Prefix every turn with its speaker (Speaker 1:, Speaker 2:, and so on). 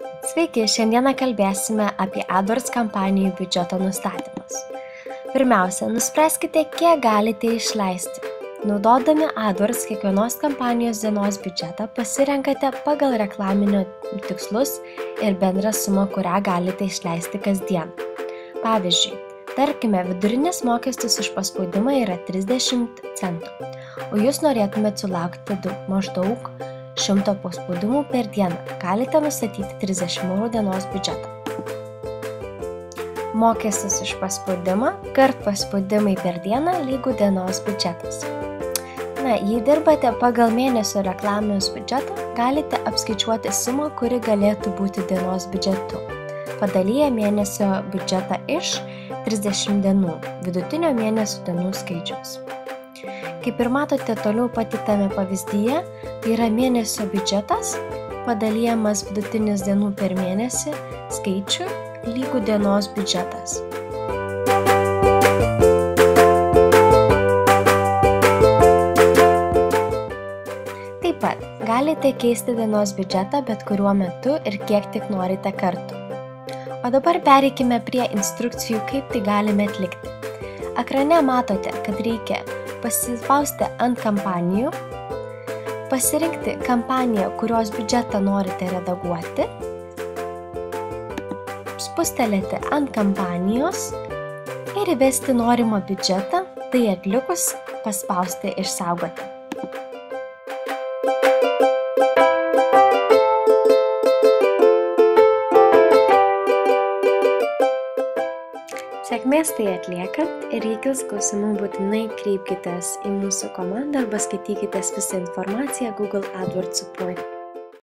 Speaker 1: Sveiki, šiandieną kalbėsime apie AdWords kampanijų biudžeto nustatymus. Pirmiausia, nuspręskite, kiek galite išleisti. Naudodami AdWords kiekvienos kampanijos dienos biudžetą pasirenkate pagal reklaminio tikslus ir bendrą sumą, kurią galite išleisti kasdien. Pavyzdžiui, tarkime, vidurinis mokestis už paspaudimą yra 30 centų, o jūs norėtumėte sulaukti maždaug 100 paspaudimų per dieną. Galite nustatyti 30 € dienos biudžetą. Mokestis už paspaudimą kart paspaudimai per dieną lygu dienos biudžetas. Jei dirbate pagal mėnesio reklaminius biudžetą, galite apskaičiuoti sumą, kuri galėtų būti dienos biudžetu. Padalyję mėnesio biudžetą iš 30 dienų, vidutinio mėnesio dienų skaičiaus. Kaip ir matote toliau pateiktame pavyzdyje, tai yra mėnesio biudžetas padalyjamas vidutinis dienų per mėnesį skaičių lygu dienos biudžetas. Taip pat galite keisti dienos biudžetą bet kuriuo metu ir kiek tik norite kartų. O dabar pereikime prie instrukcijų, kaip tai galime atlikti. Ekrane matote, kad reikia pasispausti ant kampanijų, pasirinkti kampaniją, kurios biudžetą norite redaguoti, spustelėti ant kampanijos ir įvesti norimą biudžetą, tai atlikus paspausti išsaugoti. Sėkmės tai atliekant ir jei kils klausimų, būtinai kreipkitės į mūsų komandą arba skaitykitės visą informaciją Google AdWords Support.